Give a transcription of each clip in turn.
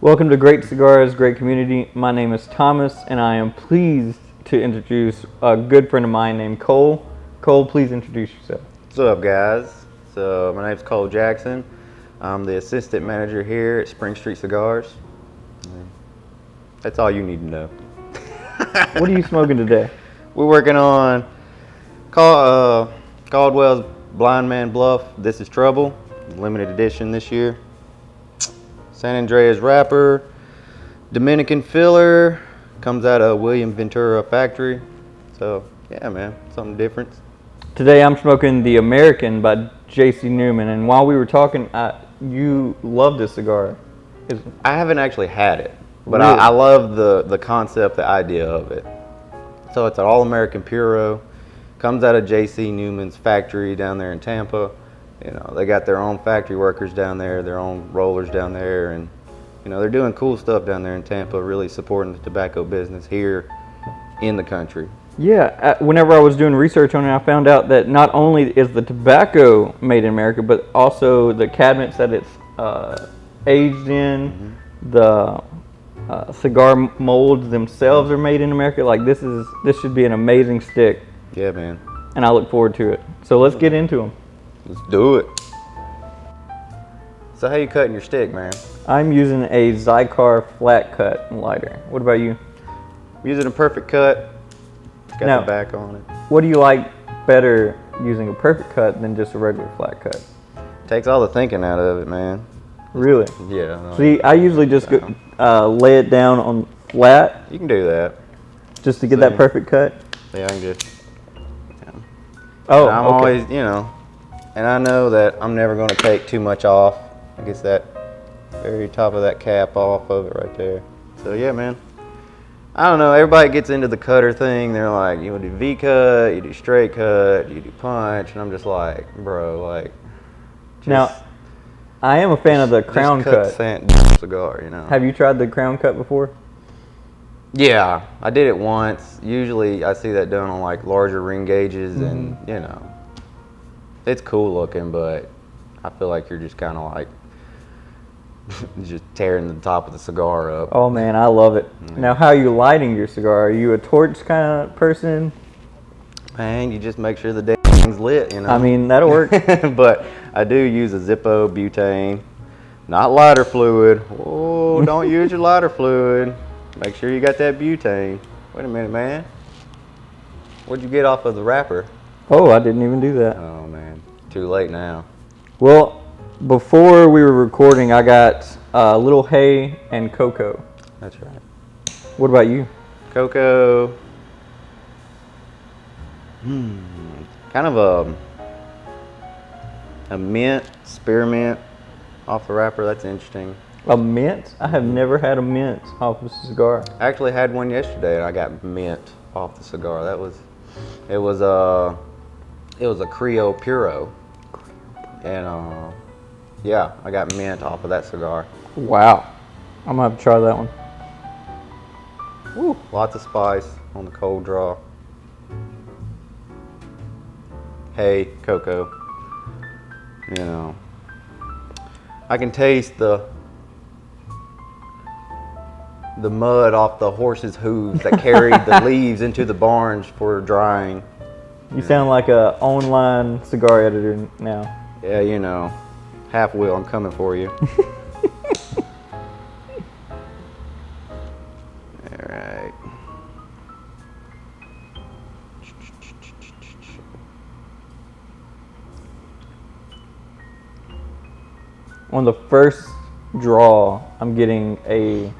Welcome to Great Cigars, Great Community. My name is Thomas, and I am pleased to introduce a good friend of mine named Cole. Cole, please introduce yourself. What's up, guys? So my name's Cole Jackson. I'm the assistant manager here at Spring Street Cigars. That's all you need to know. What are you smoking today? We're working on Caldwell's Blind Man Bluff. This is Trouble, limited edition this year. San Andreas wrapper, Dominican filler, comes out of William Ventura factory. So yeah, man, something different. Today I'm smoking the American by J.C. Newman, and while we were talking, you love this cigar. I haven't actually had it, but Really? I love the concept, the idea of it. So it's an all-American Puro, comes out of J.C. Newman's factory down there in Tampa. You know, they got their own factory workers down there, their own rollers down there, and you know, they're doing cool stuff down there in Tampa, really supporting the tobacco business here in the country. Yeah, whenever I was doing research on it, I found out that not only is the tobacco made in America, but also the cabinets that it's aged in, the cigar molds themselves are made in America. Like this should be an amazing stick. Yeah, man. And I look forward to it. So let's get into them. Let's do it. So how you cutting your stick, man? I'm using a Cigar flat cut lighter. What about you? I'm using a perfect cut. It's got Now, the back on it. What do you like better, using a perfect cut than just a regular flat cut? Takes all the thinking out of it, man. Really? Yeah. See, I usually just lay it down on flat You can do that. just to get that perfect cut. Yeah, I can just. Oh, I'm okay. always, you know, and I know that I'm never going to take too much off. I guess that very top of that cap off of it right there. So yeah, man. I don't know. Everybody gets into the cutter thing. They're like, you do V cut, you do straight cut, you do punch, and I'm just like, bro, like. Now, I am a fan of the crown cut. Cigar, you know. Have you tried the crown cut before? Yeah, I did it once. Usually I see that done on like larger ring gauges, and you know, it's cool looking, but I feel like you're just kind of like just tearing the top of the cigar up. Oh man, I love it. Now, how are you lighting your cigar? Are you a torch kind of person? Man, you just make sure the damn thing's lit, you know. I mean, that'll work. But I do use a Zippo butane, not lighter fluid. Oh, don't use your lighter fluid. Make sure you got that butane. Wait a minute, man. What'd you get off of the wrapper? Oh, I didn't even do that. Oh man, too late now. Well, before we were recording, I got Little Hay and Cocoa. That's right. What about you? Cocoa. Kind of a mint, spearmint off the wrapper. That's interesting. A mint? I have never had a mint off a cigar. I actually had one yesterday, and I got mint off the cigar. It was a Creole Puro, and yeah, I got mint off of that cigar. Wow. I'm gonna have to try that one. Woo, lots of spice on the cold draw. Hay, cocoa. You know, I can taste the mud off the horse's hooves that carried the leaves into the barns for drying. You sound like a online cigar editor now. Yeah, you know, half wheel, I'm coming for you. All right. On the first draw, I'm getting a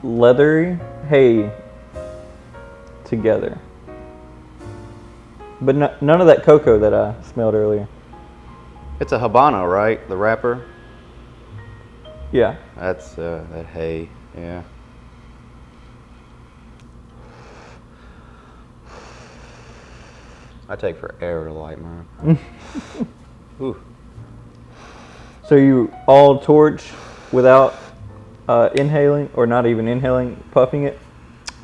leathery hay together. But none of that cocoa that I smelled earlier. It's a Habano, right? The wrapper? Yeah. That's that hay, yeah. I take forever to light mine. Ooh. So you all torch without inhaling, or not even inhaling, puffing it?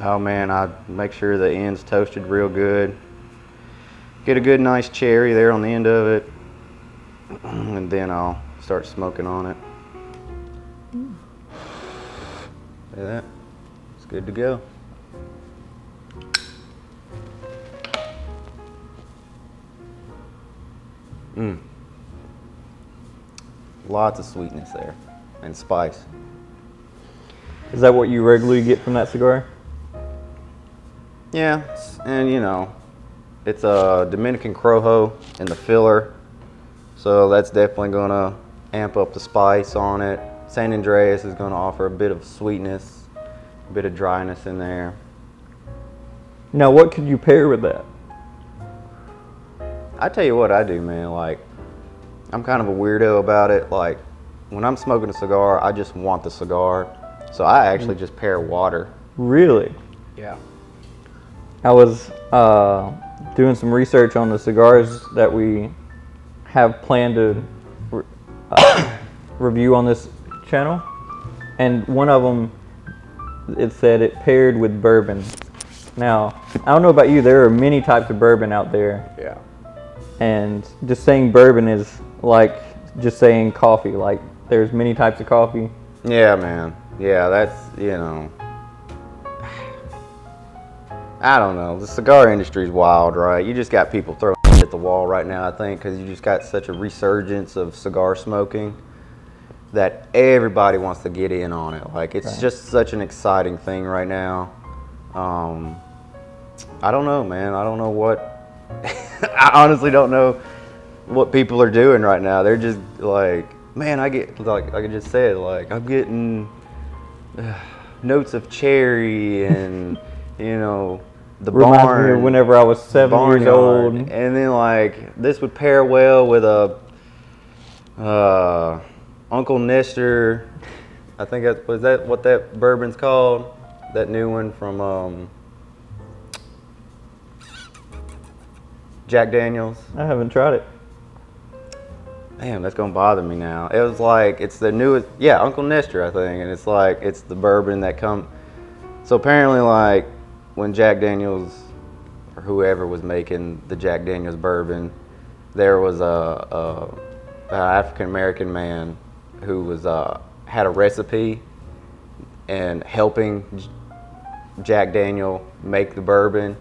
Oh man, I make sure the end's toasted real good. Get a good nice cherry there on the end of it, and then I'll start smoking on it. Look at that. It's good to go. Lots of sweetness there and spice. Is that what you regularly get from that cigar? Yeah, and you know, it's a Dominican Corojo in the filler, so that's definitely gonna amp up the spice on it. San Andreas is gonna offer a bit of sweetness, a bit of dryness in there. Now, what could you pair with that? I tell you what I do, man. Like, I'm kind of a weirdo about it. Like, when I'm smoking a cigar, I just want the cigar, so I actually just pair water. Really? Yeah. I was doing some research on the cigars that we have planned to review on this channel, and one of them, it said it paired with bourbon. Now, I don't know about you, there are many types of bourbon out there. Yeah. And just saying bourbon is like just saying coffee. Like, there's many types of coffee. Yeah, man. Yeah, that's, you know, I don't know. The cigar industry's wild, right? You just got people throwing at the wall right now, I think, because you just got such a resurgence of cigar smoking that everybody wants to get in on it. Like, it's just such an exciting thing right now. I don't know, man. I don't know what... I honestly don't know what people are doing right now. They're just like, man, I get, like I just said, like, I'm getting notes of cherry and, you know, the Reminds barn. me of whenever I was 7 years old. And then, like, this would pair well with a Uncle Nestor. I think was that what that bourbon's called? That new one from Jack Daniels. I haven't tried it. Damn, that's gonna bother me now. It was like, it's the newest, yeah, Uncle Nestor, I think, and it's like, it's the bourbon that so apparently, like, when Jack Daniels, or whoever was making the Jack Daniels bourbon, there was an African-American man who was, had a recipe and helping Jack Daniel make the bourbon,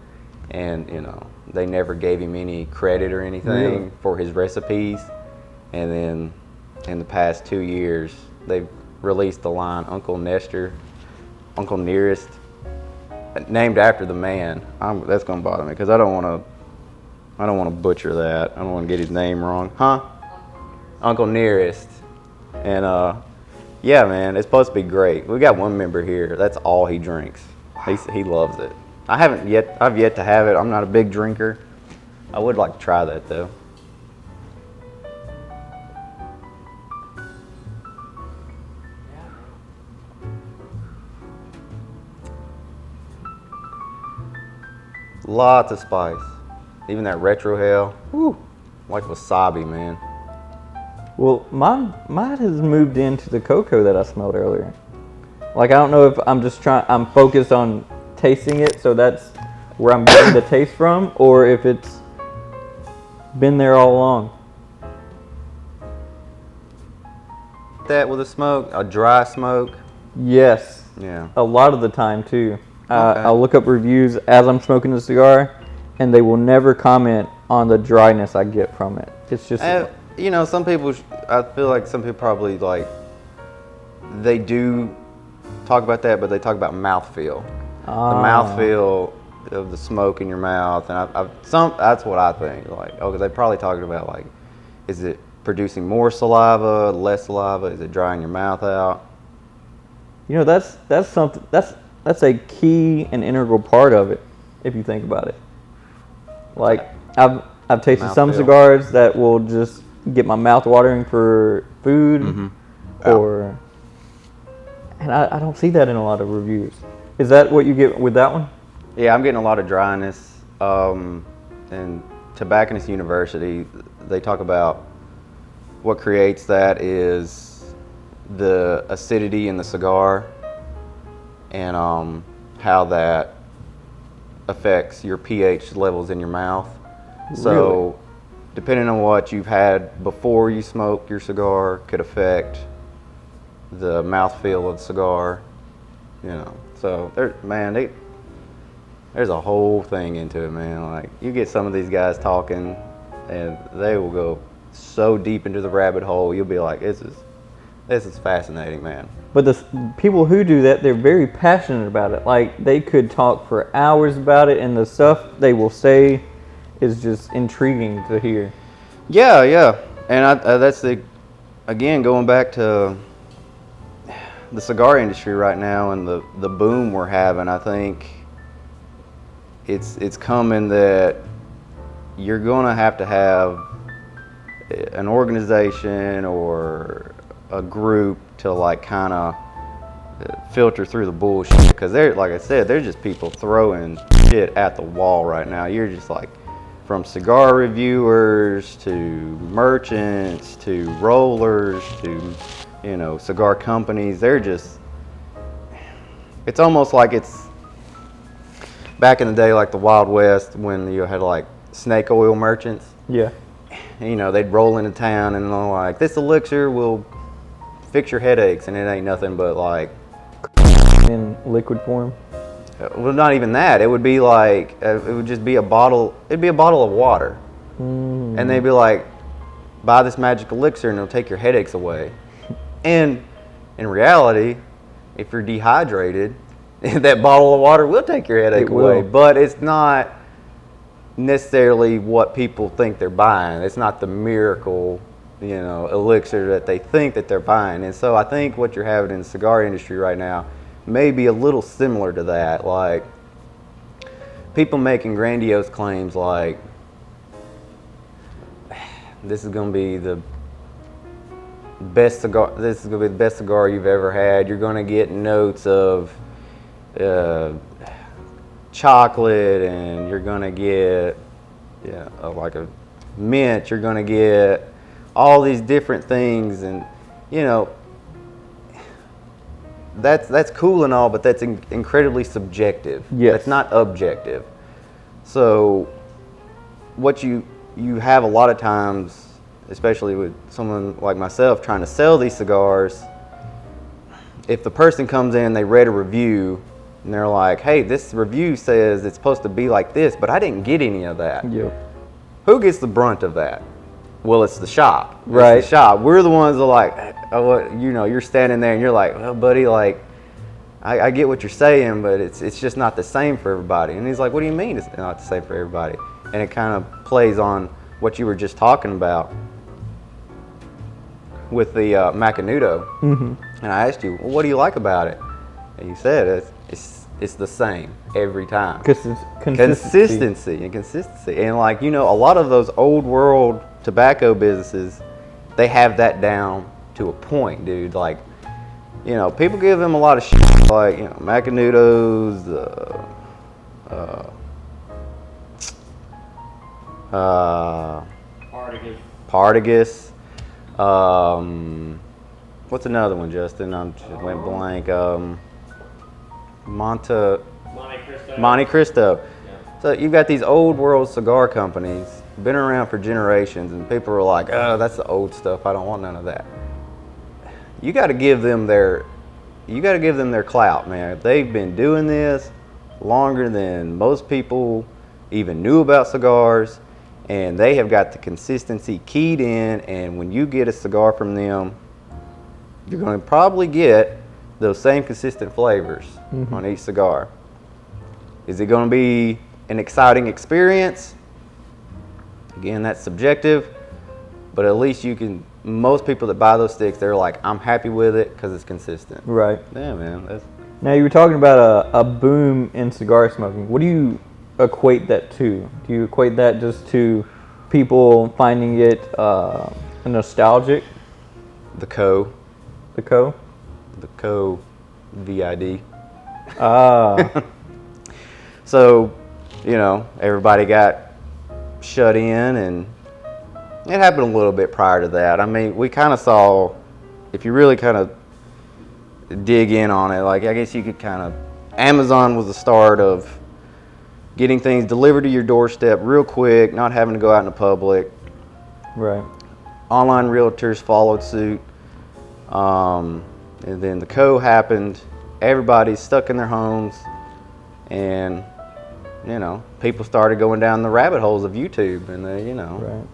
and, you know, they never gave him any credit or anything for his recipes. And then in the past 2 years, they've released the line Uncle Nestor, Uncle Nearest, named after the man. That's gonna bother me because I don't want to butcher that. I don't want to get his name wrong, huh? Uncle Nearest. And yeah, man, it's supposed to be great. We got one member here. That's all he drinks. He loves it. I've yet to have it. I'm not a big drinker. I would like to try that though. Lots of spice. Even that retrohale. Woo. Like wasabi, man. Well, mine has moved into the cocoa that I smelled earlier. Like, I don't know if I'm focused on tasting it, so that's where I'm getting the taste from, or if it's been there all along. That with a smoke, a dry smoke. Yes. Yeah. A lot of the time too. Okay. I'll look up reviews as I'm smoking the cigar, and they will never comment on the dryness I get from it. It's just... you know, some people, I feel like some people probably, like, they do talk about that, but they talk about mouthfeel. The mouthfeel of the smoke in your mouth, and that's what I think. Like, oh, because they probably talking about, like, is it producing more saliva, less saliva? Is it drying your mouth out? You know, that's something that's a key and integral part of it, if you think about it. Like, I've tasted some cigars that will just get my mouth watering for food, and I don't see that in a lot of reviews. Is that what you get with that one? Yeah, I'm getting a lot of dryness. And Tobacconist University, they talk about what creates that is the acidity in the cigar, and how that affects your pH levels in your mouth. So, depending on what you've had before you smoke your cigar, could affect the mouthfeel of the cigar. you know. So there's a whole thing into it, man. Like, you get some of these guys talking, and they will go so deep into the rabbit hole. You'll be like, this is fascinating, man. But the people who do that, they're very passionate about it. Like, they could talk for hours about it, and the stuff they will say is just intriguing to hear. Yeah, yeah. And that's again, going back to the cigar industry right now and the boom we're having. I think it's coming that you're going to have an organization or a group to like kind of filter through the bullshit, because like I said, there's just people throwing shit at the wall right now. You're just like, from cigar reviewers to merchants to rollers to, you know, cigar companies. It's almost like it's back in the day, like the Wild West, when you had like snake oil merchants. Yeah. You know, they'd roll into town and they're like, this elixir will fix your headaches, and it ain't nothing but like in liquid form. Well, not even that. It would be like, it would just be a bottle. It'd be a bottle of water, and they'd be like, buy this magic elixir and it'll take your headaches away. And in reality, if you're dehydrated, that bottle of water will take your headache away. But it's not necessarily what people think they're buying. It's not the miracle, you know, elixir that they think that they're buying. And so I think what you're having in the cigar industry right now may be a little similar to that. Like, people making grandiose claims like, this is going to be the best cigar, this is going to be the best cigar you've ever had. You're going to get notes of chocolate, and you're going to get like a mint. You're going to get all these different things, and you know, that's cool and all, but that's incredibly subjective. Yes. That's not objective. So what you have a lot of times, especially with someone like myself trying to sell these cigars, if the person comes in, they read a review, and they're like, hey, this review says it's supposed to be like this, but I didn't get any of that. Yep. Who gets the brunt of that? Well, it's the shop. Right. It's the shop. We're the ones that are like, oh, you know, you're standing there and you're like, well, buddy, like, I get what you're saying, but it's just not the same for everybody. And he's like, what do you mean it's not the same for everybody? And it kind of plays on what you were just talking about with the Macanudo. Mm-hmm. And I asked you, well, what do you like about it? And you said it's the same every time. Consistency. And like, you know, a lot of those old world tobacco businesses, they have that down to a point, dude. Like, you know, people give them a lot of shit, like, you know, Macanudos, Partagas. What's another one, Justin? I just went blank. Monte Cristo. Yeah. So you've got these old world cigar companies, been around for generations, and people are like, oh, that's the old stuff. I don't want none of that. You got to give them their clout, man. They've been doing this longer than most people even knew about cigars, and they have got the consistency keyed in, and when you get a cigar from them, you're going to probably get those same consistent flavors on each cigar. Is it going to be an exciting experience? Again, that's subjective, but at least most people that buy those sticks, they're like, I'm happy with it because it's consistent. Right. Yeah, man. Now, you were talking about a boom in cigar smoking. What do you equate that to? Do you equate that just to people finding it nostalgic? The Co. VID. Ah. So, you know, everybody got shut in, and it happened a little bit prior to that. I mean, we kind of saw, if you really kind of dig in on it, like, I guess you could kind of, Amazon was the start of getting things delivered to your doorstep real quick, not having to go out in the public. Right. Online realtors followed suit. And then the Co happened, everybody's stuck in their homes, and you know, people started going down the rabbit holes of YouTube, and they, you know,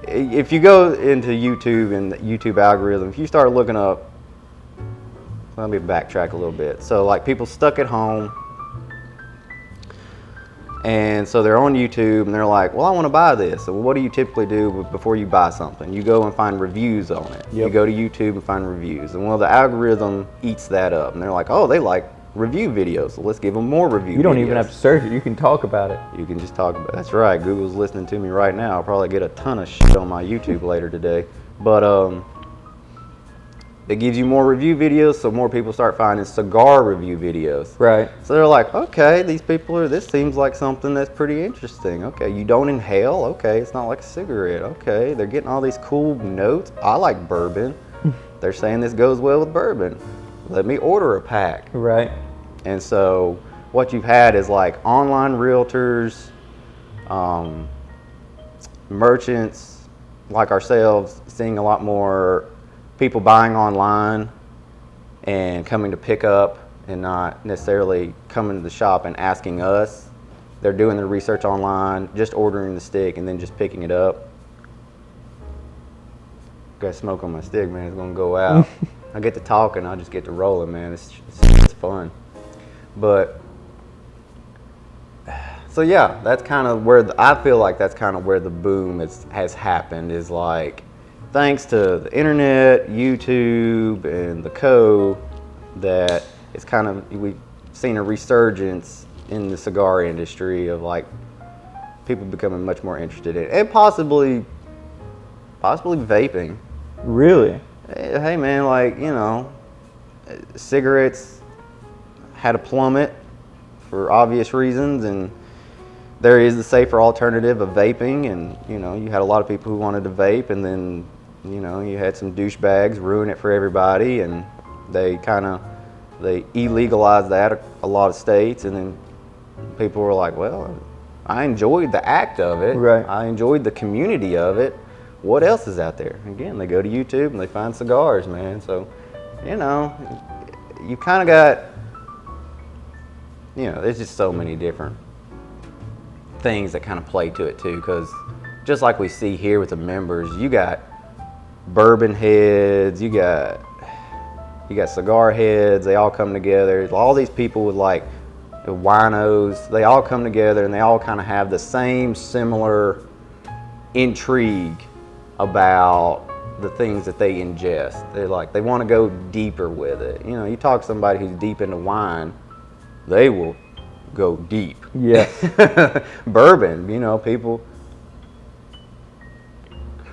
if you go into YouTube and the YouTube algorithm, if you start looking up, let me backtrack a little bit. So like people stuck at home, and so they're on YouTube and they're like, well, I want to buy this. So what do you typically do before you buy something? You go and find reviews on it. You go to YouTube and find reviews. And well, the algorithm eats that up. And they're like, oh, they like review videos. So let's give them more review videos. You don't even have to search it. You can talk about it. You can just talk about it. That's right. Google's listening to me right now. I'll probably get a ton of shit on my YouTube later today. But it gives you more review videos, so more people start finding cigar review videos. Right. So they're like, okay, these people are, this seems like something that's pretty interesting. Okay, you don't inhale. Okay, it's not like a cigarette. Okay, they're getting all these cool notes. I like bourbon. They're saying this goes well with bourbon. Let me order a pack. Right. And so what you've had is like online realtors, merchants like ourselves, seeing a lot more people buying online and coming to pick up and not necessarily coming to the shop and asking us. They're doing their research online, just ordering the stick and then just picking it up. Got smoke on my stick, man. It's gonna go out. I get to talking, I just get to rolling, man. It's fun. But so yeah, that's kind of where I feel like that's kind of where the boom has happened. Is like, thanks to the internet, YouTube, and the that it's kind of, we've seen a resurgence in the cigar industry of like people becoming much more interested in it, and possibly vaping. Really? Hey man, like, you know, cigarettes had a plummet for obvious reasons, and there is the safer alternative of vaping, and you know, you had a lot of people who wanted to vape, and then you know, you had some douchebags ruin it for everybody, and they illegalized that a lot of states, and then people were like, well, I enjoyed the act of it. Right. I enjoyed the community of it. What else is out there? Again, they go to YouTube and they find cigars, man. So, you know, you kind of got, you know, there's just so many different things that kind of play to it too, because just like we see here with the members, you got bourbon heads, you got cigar heads. They all come together. All these people with like winos, they all come together and they all kind of have the same similar intrigue about the things that they ingest. They're like, they want to go deeper with it. You know, you talk to somebody who's deep into wine, they will go deep. Yes. Bourbon, you know, people,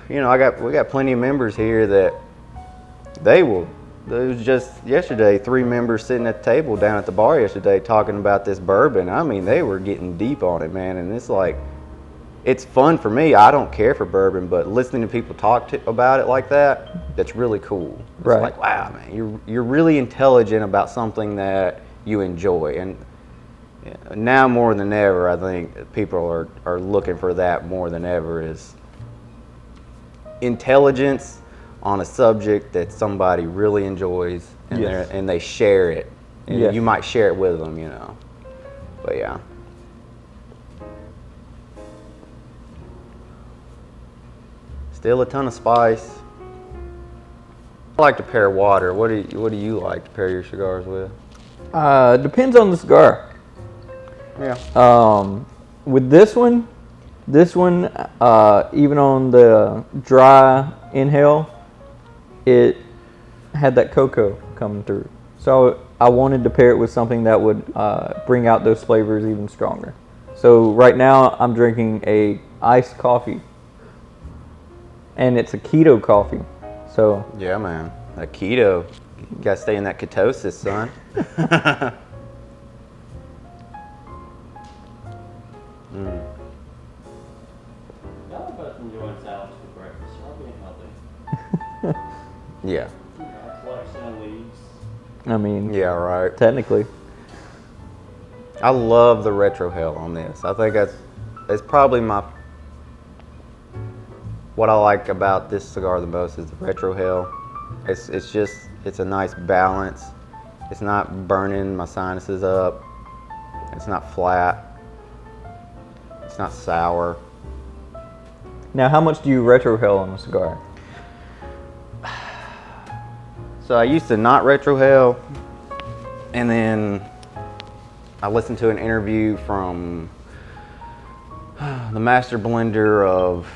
you know, we got plenty of members here that there was just yesterday 3 members sitting at the table down at the bar yesterday talking about this bourbon. I mean, they were getting deep on it, man, and it's like, it's fun for me. I don't care for bourbon, but listening to people talk about it like that, that's really cool. It's right. Like, wow, man, you're really intelligent about something that you enjoy. And now more than ever, I think people are looking for that more than ever, is intelligence on a subject that somebody really enjoys, and yes. and they share it. And yes. you might share it with them, you know. But yeah. Still a ton of spice. I like to pair water. What do you like to pair your cigars with? Depends on the cigar. Yeah. With this one, even on the dry inhale, it had that cocoa coming through. So I wanted to pair it with something that would bring out those flavors even stronger. So right now I'm drinking a iced coffee, and it's a keto coffee. So yeah, man, a keto. You gotta stay in that ketosis, son. Y'all are both enjoying salads for breakfast. Y'all being healthy. Yeah. Collection of leaves. I mean, Yeah, right. technically. I love the retro hell on this. I think it's probably what I like about this cigar the most is the retro hell. It's a nice balance. It's not burning my sinuses up. It's not flat. It's not sour. Now, how much do you retrohale on a cigar? So I used to not retrohale, and then I listened to an interview from the master blender of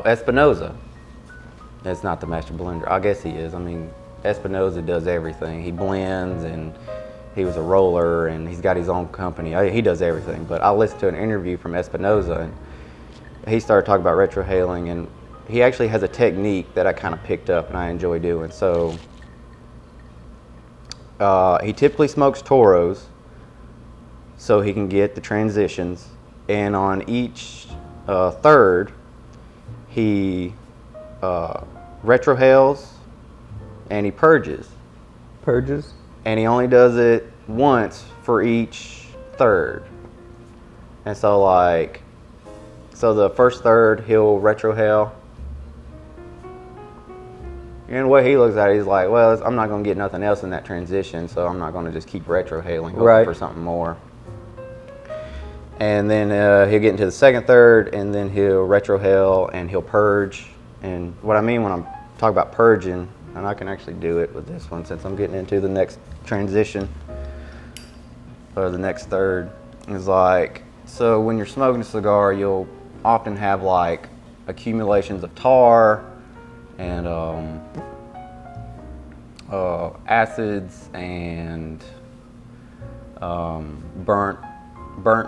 Espinosa. It's not the master blender. I guess he is. I mean, Espinosa does everything. He blends, and he was a roller, and he's got his own company. He does everything. But I listened to an interview from Espinosa, and he started talking about retrohaling, and he actually has a technique that I kind of picked up and I enjoy doing. So he typically smokes Toros so he can get the transitions, and on each third he retrohales and he purges. Purges? And he only does it once for each third. And so like, so the first third he'll retrohale. And what he looks at, he's like, well, I'm not going to get nothing else in that transition, so I'm not going to just keep retrohaling, hoping for something more. And then he'll get into the second third, and then he'll retrohale and he'll purge. And what I mean when I'm talking about purging, and I can actually do it with this one since I'm getting into the next transition, or the next third, is like, so when you're smoking a cigar, you'll often have like accumulations of tar and acids and burnt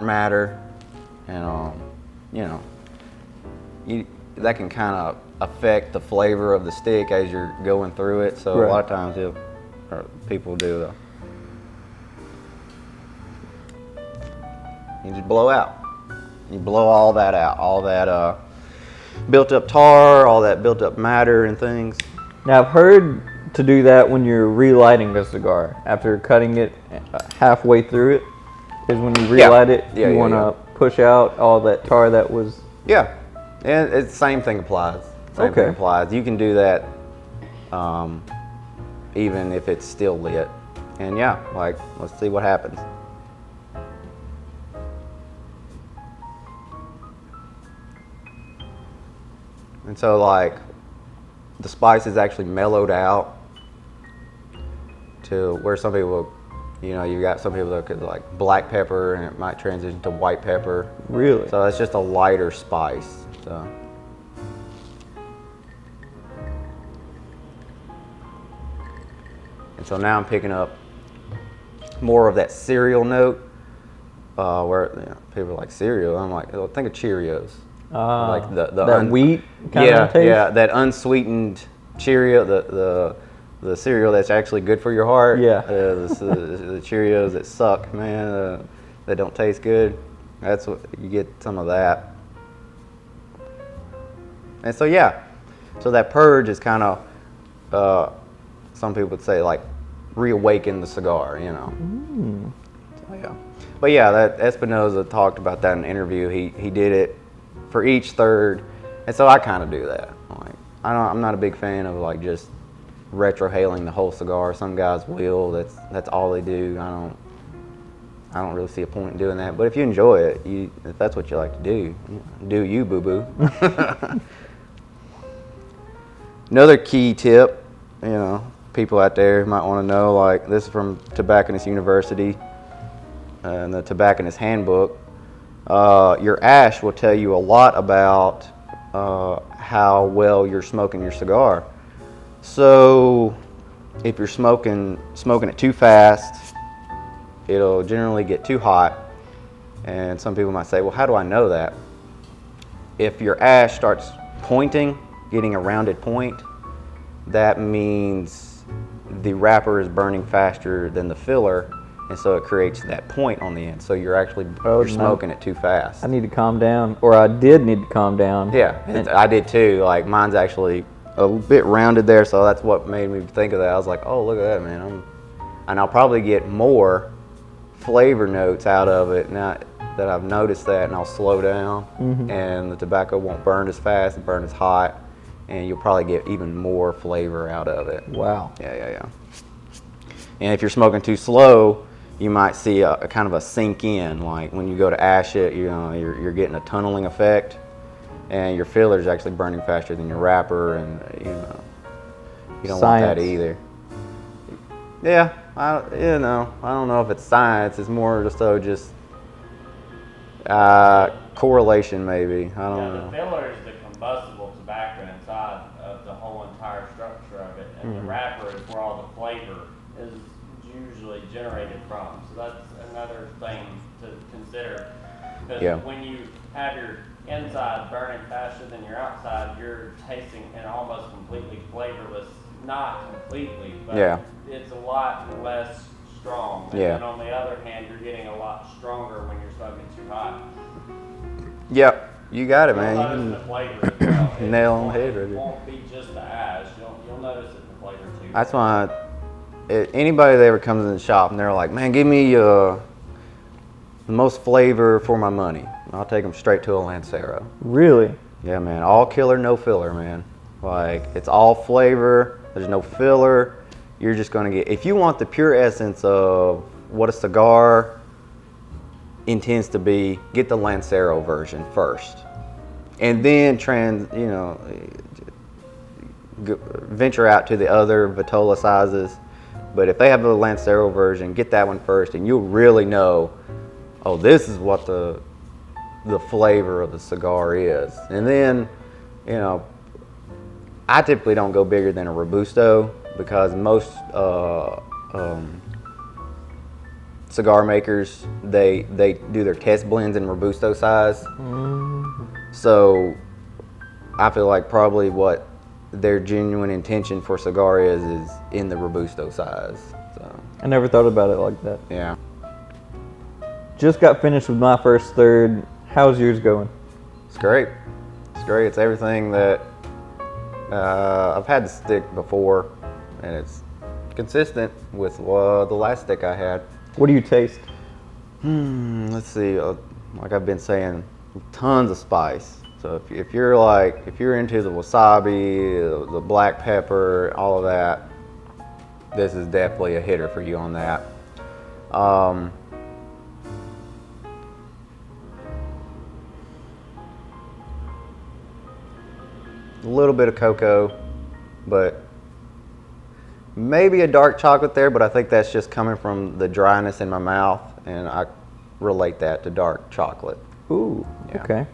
matter, and that can kind of affect the flavor of the stick as you're going through it. So a lot of times people do you just blow out. You blow all that out, all that built up tar, all that built up matter and things. Now, I've heard to do that when you're relighting a cigar. After cutting it halfway through it is when you relight it. You want to push out all that tar that was... Yeah, and it's the same thing applies. Same thing applies. You can do that even if it's still lit. And yeah, like, let's see what happens. And so like, the spice is actually mellowed out to where some people, you got some people that could like black pepper and it might transition to white pepper. Really? So it's just a lighter spice. So. And so now I'm picking up more of that cereal note, where people are like, cereal. I'm like, oh, think of Cheerios. Like that wheat kind of taste? Yeah, that unsweetened Cheerio, the cereal that's actually good for your heart. Yeah. The Cheerios that suck, man, that don't taste good. That's what you get, some of that. And so yeah, so that purge is kind of, some people would say like reawaken the cigar, Mm. So, yeah. But yeah, that Espinosa talked about that in an interview. He did it for each third, and so I kind of do that. Like, I'm not a big fan of like just retrohaling the whole cigar. Some guys will. That's all they do. I don't really see a point in doing that. But if you enjoy it, if that's what you like to do you, boo boo. Another key tip, people out there might want to know, like, this is from Tobacconist University and the Tobacconist Handbook. Your ash will tell you a lot about how well you're smoking your cigar. So if you're smoking it too fast, it'll generally get too hot. And some people might say, well, how do I know that? If your ash starts pointing, getting a rounded point, that means the wrapper is burning faster than the filler, and so it creates that point on the end. So you're actually you're smoking it too fast. I need to calm down, or I did need to calm down. Yeah, I did too. Like, mine's actually a bit rounded there, so that's what made me think of that. I was like, oh, look at that, man. And I'll probably get more flavor notes out of it now that I've noticed that, and I'll slow down, and the tobacco won't burn as fast, and burn as hot, and you'll probably get even more flavor out of it. Wow. Yeah. And if you're smoking too slow, you might see a kind of a sink in, like when you go to ash it, you're getting a tunneling effect, and your filler's actually burning faster than your wrapper, and you don't want that either. Yeah, I don't know if it's science. It's more just correlation, maybe. I don't know. The filler is the combustible tobacco inside of the whole entire structure of it, and the wrapper is where all the flavor is usually generated from. So that's another thing to consider. Because when you have your inside burning faster than your outside, you're tasting an almost completely flavorless, not completely, but it's a lot less strong. And then on the other hand, you're getting a lot stronger when you're smoking too hot. Yep, you got it, man. You'll notice the flavor as well. Nail on the head, right? It won't be just the ash. You'll notice it in the flavor too. That's why anybody that ever comes in the shop and they're like, man, give me the most flavor for my money, I'll take them straight to a Lancero. Really? Yeah, man. All killer, no filler, man. Like, it's all flavor. There's no filler. You're just going to get, if you want the pure essence of what a cigar intends to be, get the Lancero version first. And then venture out to the other Vitola sizes. But if they have a Lancero version, get that one first, and you'll really know, oh, this is what the flavor of the cigar is. And then, I typically don't go bigger than a Robusto, because most cigar makers, they do their test blends in Robusto size. So I feel like probably what their genuine intention for cigar is in the Robusto size. So I never thought about it like that. yeah. Just got finished with my first third. How's yours going? It's great. It's great. It's everything that I've had the stick before, and it's consistent with the last stick I had. What do you taste? Let's see. Like I've been saying, tons of spice. So if you're into the wasabi, the black pepper, all of that, this is definitely a hitter for you on that. A little bit of cocoa, but maybe a dark chocolate there, but I think that's just coming from the dryness in my mouth, and I relate that to dark chocolate. Ooh, Yeah. okay.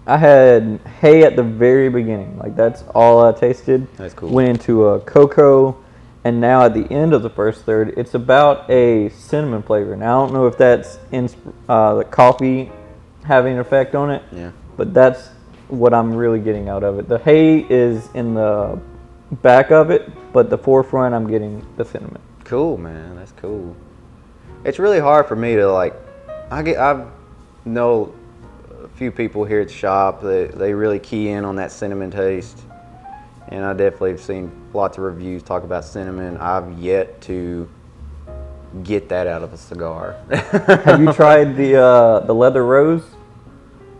I had hay at the very beginning. Like, that's all I tasted. That's cool. Went into a cocoa, and now at the end of the first third, it's about a cinnamon flavor. Now, I don't know if that's in the coffee having an effect on it, Yeah. but that's what I'm really getting out of it. The hay is in the back of it, but the forefront, I'm getting the cinnamon. Cool, man. That's cool. It's really hard for me to I know a few people here at the shop that they really key in on that cinnamon taste, and I definitely have seen lots of reviews talk about cinnamon. I've yet to get that out of a cigar. Have you tried the leather rose?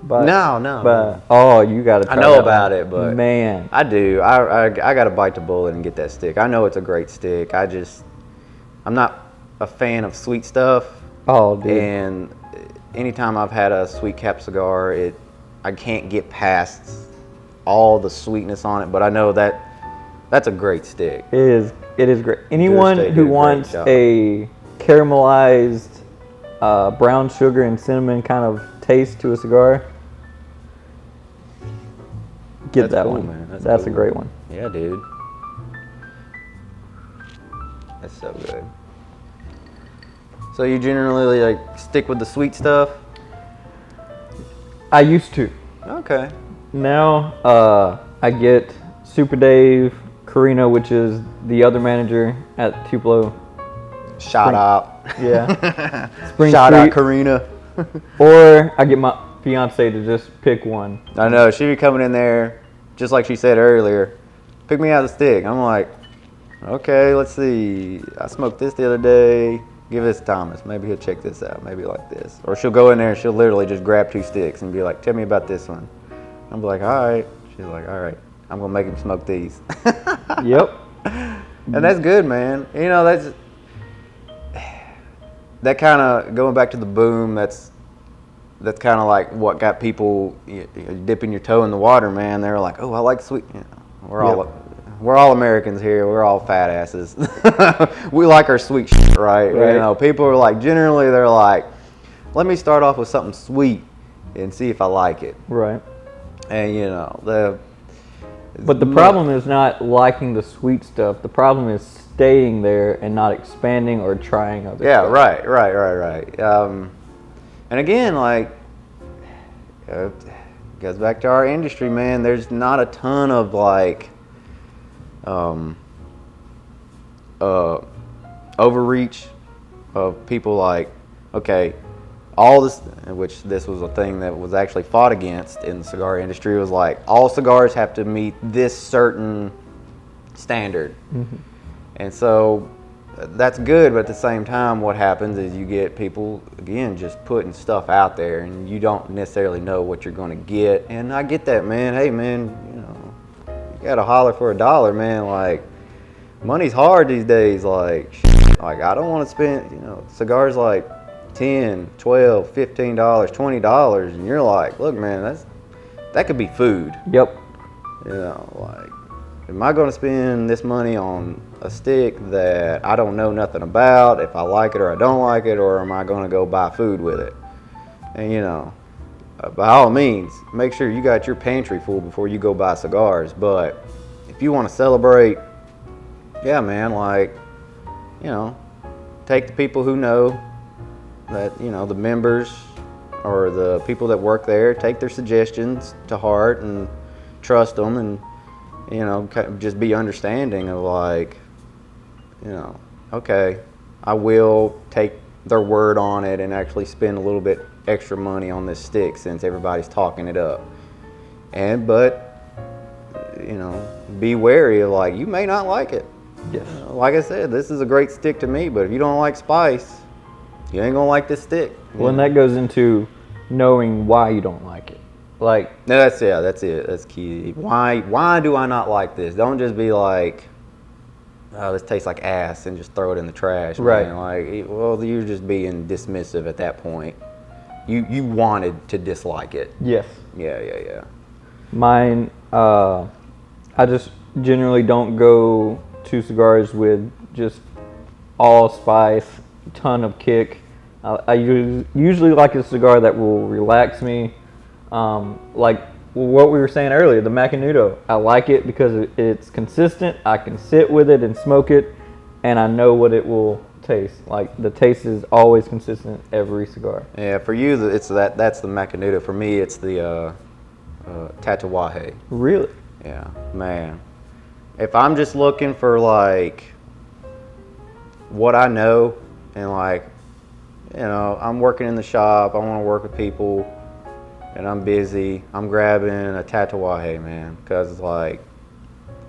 No. Oh, you got to try I know that about one. it, but Man. I do. I got to bite the bullet and get that stick. I know it's a great stick. I'm not a fan of sweet stuff. Oh, dude. And anytime I've had a sweet cap cigar, I can't get past all the sweetness on it. But I know that's a great stick. It is great. Anyone steak who did a great wants job. a caramelized brown sugar and cinnamon kind of taste to a cigar, get That's that cool, one. man. That's cool. a great one. Yeah, dude. That's so good. So you generally stick with the sweet stuff? I used to. Okay. Now I get Super Dave Carino, which is the other manager at Tupelo. Shout out. Yeah. Spring Shout out Street. Karina. Or I get my fiance to just pick one. I know, she be coming in there, just like she said earlier, pick me out a stick. I'm like, okay, let's see. I smoked this the other day. Give this to Thomas. Maybe he'll check this out. Maybe like this. Or she'll go in there and she'll literally just grab 2 sticks and be like, tell me about this one. I'll be like, all right. She's like, all right. I'm gonna make him smoke these. Yep. And that's good, man. You know, that kind of going back to the boom. That's kind of like what got people dipping your toe in the water, man. They're like, oh, I like sweet. You know, we're all Americans here. We're all fat asses. We like our sweet shit, right? You know, people are like, generally, they're like, let me start off with something sweet and see if I like it. Right. And you know, but the problem is not liking the sweet stuff. The problem is staying there and not expanding or trying other stuff. Right. And again, like, goes back to our industry, man. There's not a ton of like overreach of people like, okay, all this, which this was a thing that was actually fought against in the cigar industry, was like all cigars have to meet this certain standard. Mm-hmm. And so that's good, but at the same time, what happens is you get people, again, just putting stuff out there, and you don't necessarily know what you're going to get. And I get that, man. Hey, man, you know, you got to holler for $1, man. Like, money's hard these days. Like I don't want to spend, you know, cigars like $10, $12, $15, $20, and you're like, look, man, that could be food. Yep. You know, like, am I going to spend this money on a stick that I don't know nothing about, if I like it or I don't like it, or am I going to go buy food with it? And you know, by all means, make sure you got your pantry full before you go buy cigars. But if you want to celebrate, yeah, man, like, you know, take the people who know that, you know, the members or the people that work there, take their suggestions to heart and trust them, and you know, just be understanding of like, you know, okay, I will take their word on it and actually spend a little bit extra money on this stick since everybody's talking it up. But, you know, be wary of like, you may not like it. Yes. You know, like I said, this is a great stick to me, but if you don't like spice, you ain't gonna like this stick. Well, and that goes into knowing why you don't like it. Like, no, that's it. That's key. Why do I not like this? Don't just be like, oh, this tastes like ass, and just throw it in the trash. Right. Man. Like, well, you're just being dismissive at that point. You wanted to dislike it. yes. Yeah. Mine, I just generally don't go to cigars with just all spice, ton of kick. I usually like a cigar that will relax me. Like what we were saying earlier, the Macanudo. I like it because it's consistent. I can sit with it and smoke it, and I know what it will taste. Like, the taste is always consistent every cigar. Yeah, for you, that's the Macanudo. For me, it's the Tatuaje. Really? Yeah, man. If I'm just looking for like what I know, and like, you know, I'm working in the shop, I want to work with people, and I'm busy, I'm grabbing a Tatuaje, man, because it's like,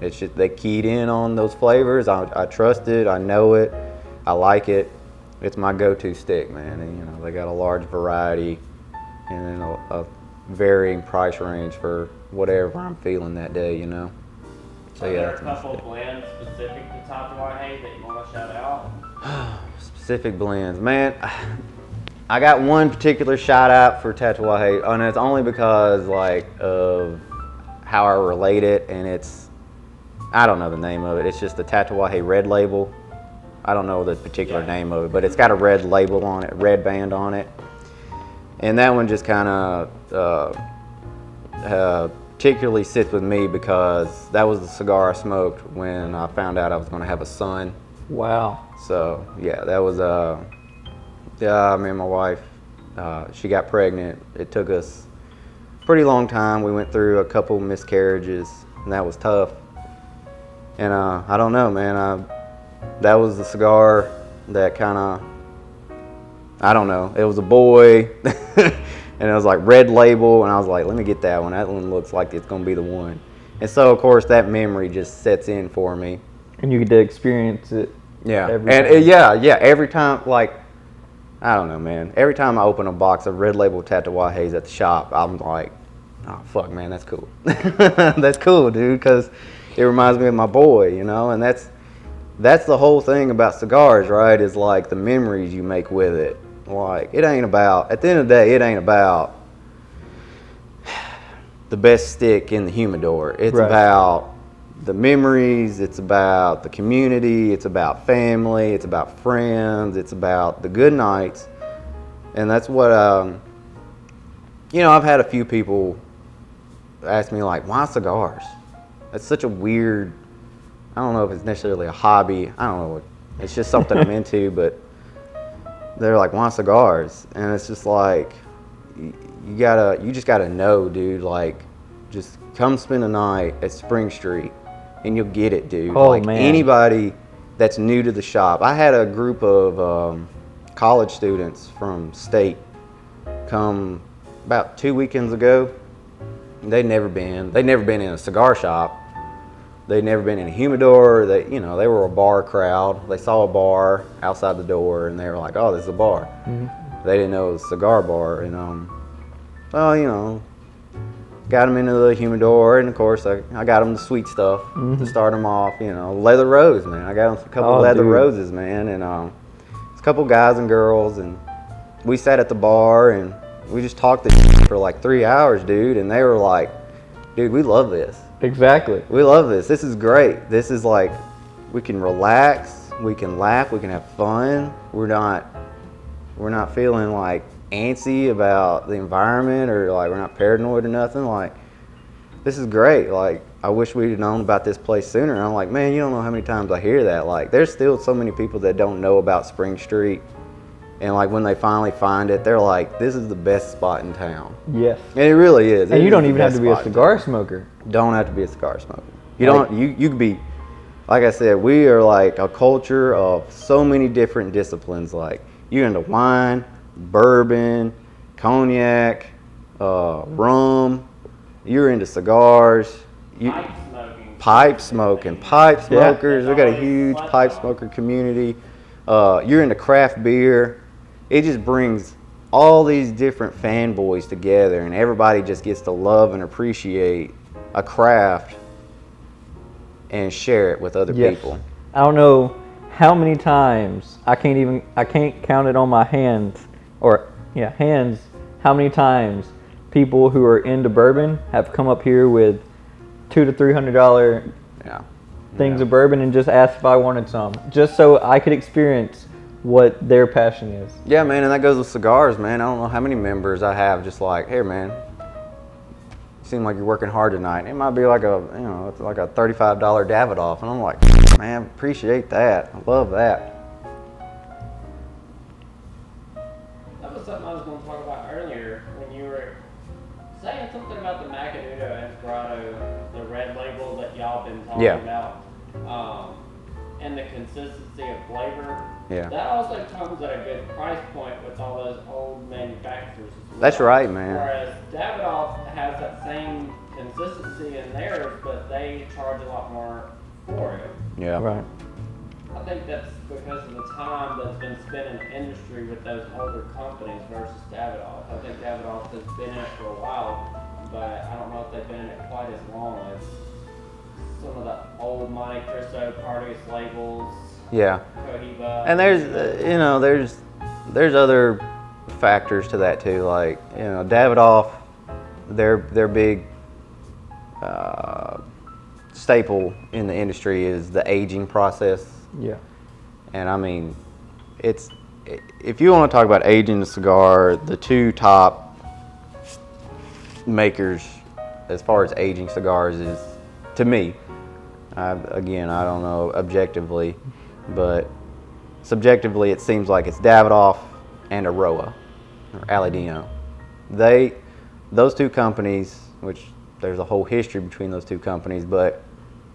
it's just, they keyed in on those flavors. I trust it, I know it, I like it. It's my go-to stick, man. And you know, they got a large variety and then a varying price range for whatever I'm feeling that day, you know. So yeah, Are there a that's my couple stick. blends specific to Tatuaje that you want to shout out? Specific blends, man. I got one particular shout out for Tatuaje, and it's only because like of how I relate it, and it's, I don't know the name of it. It's just the Tatuaje red label. I don't know the particular name of it, but it's got a red label on it, red band on it, and that one just kind of particularly sits with me because that was the cigar I smoked when I found out I was going to have a son. Wow. So yeah, that was me and my wife, she got pregnant. It took us a pretty long time. We went through a couple miscarriages, and that was tough. And I don't know, man, that was the cigar that kind of, I don't know, it was a boy and it was like red label, and I was like, let me get that one. That one looks like it's gonna be the one. And so of course that memory just sets in for me. And you get to experience it. Yeah, every and time. yeah, every time, like, I don't know, man. Every time I open a box of red label Tatuajes at the shop, I'm like, oh fuck, man, that's cool. That's cool, dude, because it reminds me of my boy, you know, and that's the whole thing about cigars, right? Is like the memories you make with it. Like, it ain't about, at the end of the day, it ain't about the best stick in the humidor. It's Right. about the memories, it's about the community, it's about family, it's about friends, it's about the good nights. And that's what, you know, I've had a few people ask me, like, why cigars? That's such a weird, I don't know if it's necessarily a hobby. I don't know. It's just something I'm into, but they're like, why cigars? And it's just like, you just gotta know, dude. Like, just come spend a night at Spring Street, and you'll get it, dude. Oh, like, man. anybody that's new to the shop. I had a group of college students from state come about 2 weekends ago. They'd never been in a cigar shop. They'd never been in a humidor. They were a bar crowd. They saw a bar outside the door, and they were like, "Oh, this is a bar." Mm-hmm. They didn't know it was a cigar bar, and well, you know, got them into the humidor, and of course, I got them the sweet stuff to start them off. You know, leather rose, man. I got them a couple leather roses, man, and it's a couple guys and girls, and we sat at the bar and we just talked for like 3 hours, dude, and they were like, "Dude, we love this. Exactly. We love this. This is great. This is like, we can relax, we can laugh, we can have fun. We're not feeling like antsy about the environment, or like we're not paranoid or nothing. Like, this is great. Like, I wish we'd known about this place sooner." And I'm like, man, you don't know how many times I hear that. Like, there's still so many people that don't know about Spring Street. And like, when they finally find it, they're like, this is the best spot in town. Yes. And it really is. And It you is don't the even have best to be a spot in cigar town. smoker. Don't have to be a cigar smoker. You Like- don't. You could be, like I said, we are like a culture of so many different disciplines. Like, you're into wine, bourbon, cognac, rum. You're into cigars. Pipe smoking. Pipe smokers. We got a huge pipe smoker community. You're into craft beer. It just brings all these different fanboys together, and everybody just gets to love and appreciate a craft and share it with other Yes. people. I don't know how many times, I can't count it on my hands, how many times people who are into bourbon have come up here with $200 to $300 Yeah. things of bourbon and just asked if I wanted some, just so I could experience what their passion is. Yeah, man, and that goes with cigars, man. I don't know how many members I have just like, "Hey, man, you seem like you're working hard tonight." It might be like it's like a $35 Davidoff, and I'm like, man, appreciate that. I love that. That was something I was going to talk about earlier when you were saying something about the Macanudo Inspirato, the red label that y'all been talking about, and the consistency of flavor. Yeah. That also comes at a good price point with all those old manufacturers as well. That's right, man. Whereas Davidoff has that same consistency in theirs, but they charge a lot more for it. Yeah. Right. I think that's because of the time that's been spent in the industry with those older companies versus Davidoff. I think Davidoff has been in it for a while, but I don't know if they've been in it quite as long as some of the old Monte Cristo Partis labels. Yeah. Cohiba. And there's other factors to that too. Like, Davidoff, their big staple in the industry is the aging process. Yeah. And I mean, if you want to talk about aging the cigar, the two top makers as far as aging cigars is, to me, again, I don't know objectively, but subjectively it seems like it's Davidoff and Aroa, or Aladino. Those two companies, which there's a whole history between those two companies, but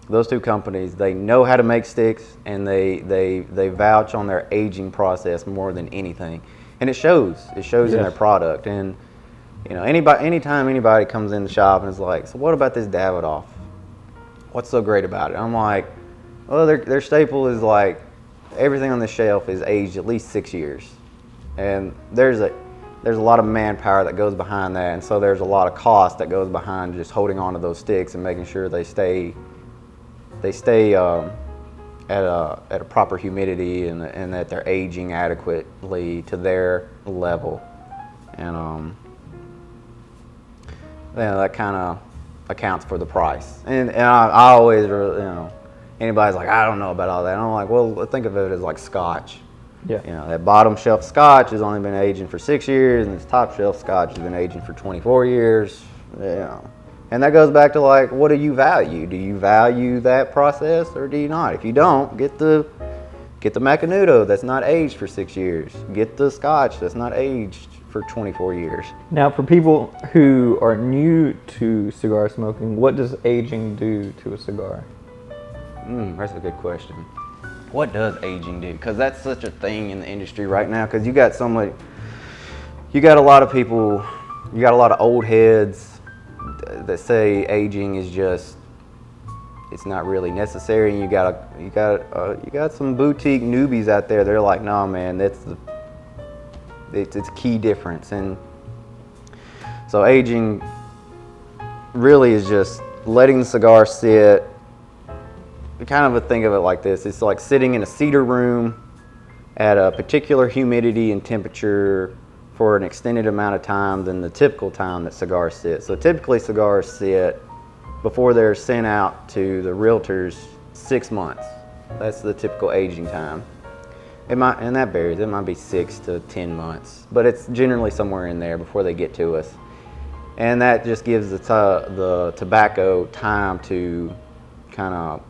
those two companies, they know how to make sticks, and they vouch on their aging process more than anything, and it shows in their product. And anytime anybody comes in the shop and is like, "So what about this Davidoff? What's so great about it?" I'm like, well, their staple is like, everything on the shelf is aged at least 6 years, and there's there's a lot of manpower that goes behind that, and so there's a lot of cost that goes behind just holding on to those sticks and making sure they stay at a proper humidity and that they're aging adequately to their level, and that kind of accounts for the price. And I always, anybody's like, I don't know about all that. And I'm like, well, think of it as like Scotch. Yeah. That bottom shelf Scotch has only been aging for 6 years, and this top shelf Scotch has been aging for 24 years. And that goes back to like, what do you value? Do you value that process or do you not? If you don't, get the Macanudo that's not aged for 6 years. Get the Scotch that's not aged for 24 years. Now, for people who are new to cigar smoking, what does aging do to a cigar? That's a good question. What does aging do? Because that's such a thing in the industry right now. Because you got a lot of people, you got a lot of old heads that say aging is just, it's not really necessary. And you got some boutique newbies out there. They're like, no, man, it's a key difference. And so aging really is just letting the cigar sit. Kind of think of it like this. It's like sitting in a cedar room at a particular humidity and temperature for an extended amount of time than the typical time that cigars sit. So typically cigars sit before they're sent out to the realtors 6 months. That's the typical aging time. And that varies. It might be 6 to 10 months, but it's generally somewhere in there before they get to us. And that just gives the tobacco time to kind of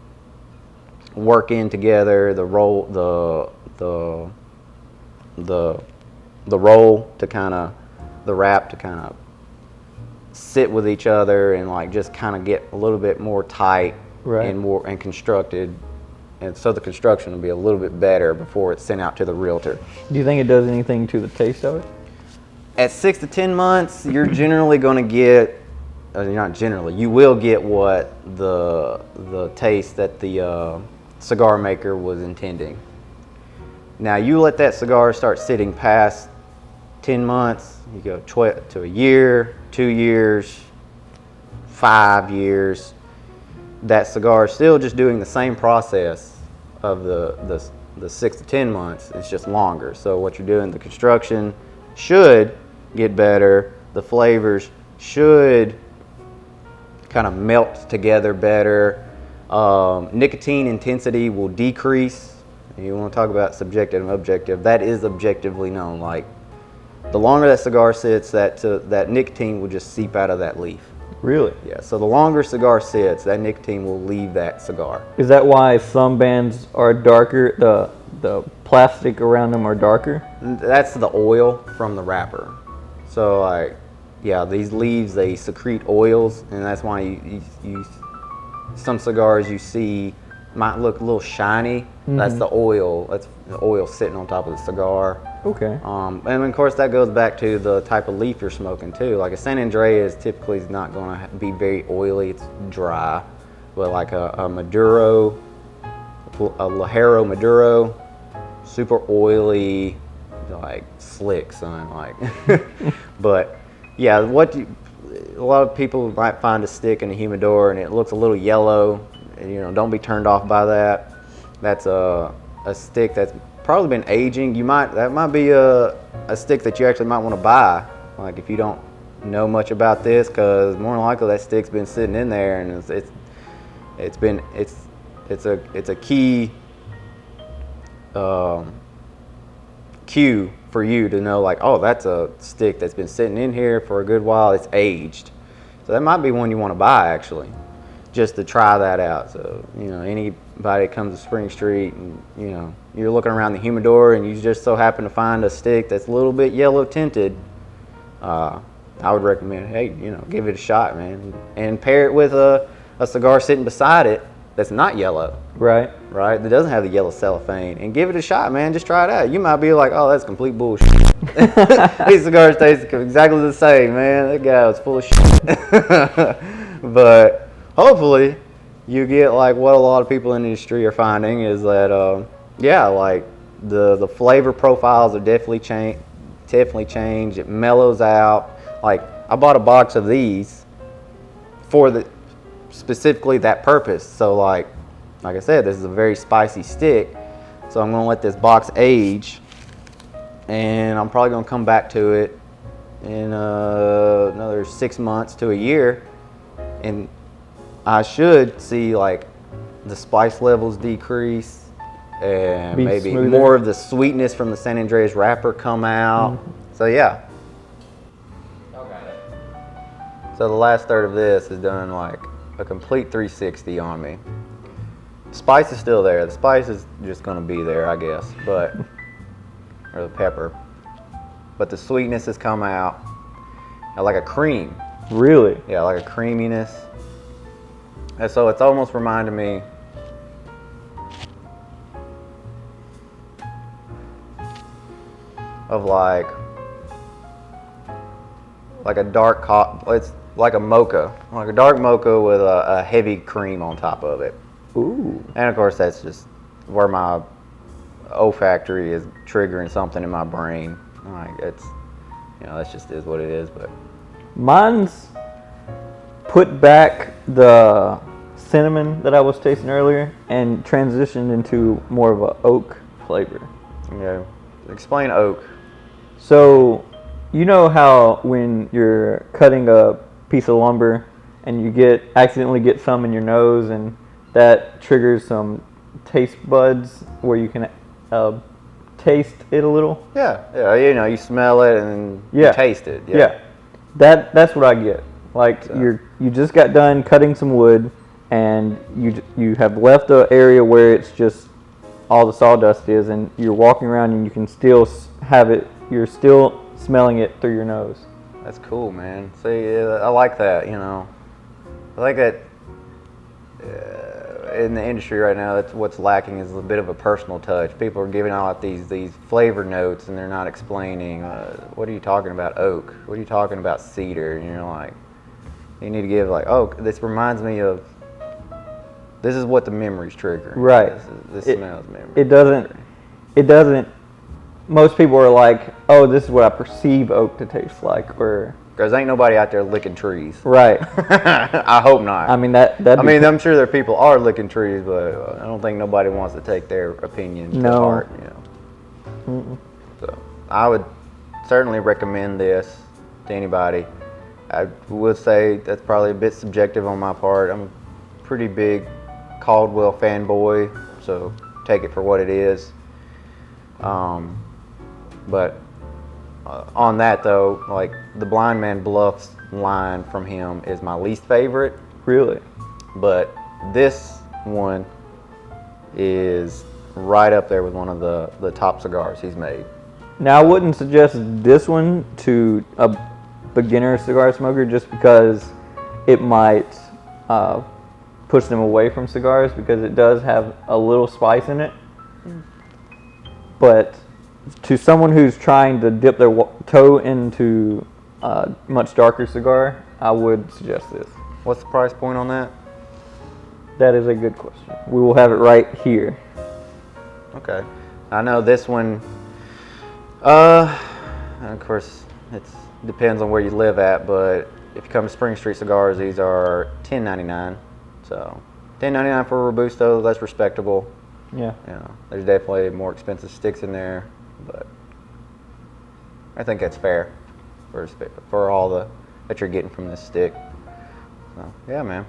work in together, the roll to kind of, the wrap to kind of sit with each other and like just kind of get a little bit more tight, right, and constructed, and so the construction will be a little bit better before it's sent out to the realtor. Do you think it does anything to the taste of it? At 6 to 10 months, you're generally going to get, not generally, you will get what the taste that the cigar maker was intending. Now you let that cigar start sitting past 10 months, you go to a year, 2 years, 5 years, that cigar is still just doing the same process of the 6 to 10 months. It's just longer. So what you're doing, the construction should get better, the flavors should kind of melt together better. Nicotine intensity will decrease. You want to talk about subjective and objective, that is objectively known. Like, the longer that cigar sits, that nicotine will just seep out of that leaf. Really? Yeah, so the longer cigar sits, that nicotine will leave that cigar. Is that why some bands are darker, the plastic around them are darker? That's the oil from the wrapper. So like, yeah, these leaves, they secrete oils, and that's why you some cigars you see might look a little shiny. Mm-hmm. That's the oil. That's the oil sitting on top of the cigar. Okay. And of course that goes back to the type of leaf you're smoking too. Like a San Andreas typically is not going to be very oily. It's dry. But like a Maduro, a Ligero Maduro, super oily, like slick, son. Like, but yeah, a lot of people might find a stick in a humidor and it looks a little yellow. And, don't be turned off by that. That's a stick that's probably been aging. That might be a stick that you actually might want to buy. Like if you don't know much about this, because more than likely that stick's been sitting in there and it's a key cue for you to know, like, oh, that's a stick that's been sitting in here for a good while. It's aged, so that might be one you want to buy actually, just to try that out. So anybody that comes to Spring Street and you're looking around the humidor and you just so happen to find a stick that's a little bit yellow tinted, I would recommend, hey, give it a shot, man, and pair it with a cigar sitting beside it that's not yellow. Right. That doesn't have the yellow cellophane, and give it a shot, man. Just try it out. You might be like, oh, that's complete bullshit. These cigars taste exactly the same, man. That guy was full of shit. But hopefully you get like what a lot of people in the industry are finding is that, like the flavor profiles are definitely definitely change. It mellows out. Like, I bought a box of these for specifically that purpose. So like I said, this is a very spicy stick. So I'm gonna let this box age, and I'm probably gonna come back to it in another 6 months to a year, and I should see like the spice levels decrease, and Be maybe smoother. more of the sweetness from the San Andreas wrapper come out. So yeah. Okay. So the last third of this has done like a complete 360 on me. Spice is still there. The spice is just gonna be there, I guess, but or the pepper. But the sweetness has come out, like a cream. Really? Yeah, like a creaminess. And so it's almost reminding me of like a dark it's like a mocha, like a dark mocha with a heavy cream on top of it. Ooh. And of course, that's just where my olfactory is triggering something in my brain. Like, it's, that's just is what it is. But Mine's put back the cinnamon that I was tasting earlier and transitioned into more of a oak flavor. Explain oak. So, you know how when you're cutting a piece of lumber and you accidentally get some in your nose, and that triggers some taste buds where you can taste it a little? Yeah. You smell it and Yeah. you taste it. Yeah. That's what I get. Like, So. you just got done cutting some wood, and you have left the area where it's just all the sawdust is, and you're walking around and you can still have it. You're still smelling it through your nose. That's cool, man. See, I like that. I like that. In the industry right now, that's what's lacking, is a bit of a personal touch. People are giving out these flavor notes, and they're not explaining, what are you talking about oak? What are you talking about cedar? And you're like, you need to give like, oh, this reminds me of, this is what the memory's triggering. Right. This smells memory. It doesn't, most people are like, oh, this is what I perceive oak to taste like, or... Because ain't nobody out there licking trees. Right. I hope not. I mean, I'm I'm sure there people are licking trees, but I don't think nobody wants to take their opinion to heart. So I would certainly recommend this to anybody. I would say that's probably a bit subjective on my part. I'm a pretty big Caldwell fanboy, so take it for what it is. But on that though, like the Blind Man Bluff's line from him is my least favorite. Really? But this one is right up there with one of the top cigars he's made. Now, I wouldn't suggest this one to a beginner cigar smoker just because it might push them away from cigars, because it does have a little spice in it. But to someone who's trying to dip their toe into a much darker cigar, I would suggest this. What's the price point on that? That is a good question. We will have it right here. Okay. I know this one, of course, it depends on where you live at, but if you come to Spring Street Cigars, these are $10.99. So $10.99 for a Robusto, that's respectable. Yeah. There's definitely more expensive sticks in there, but I think that's fair for all that you're getting from this stick. So yeah, man.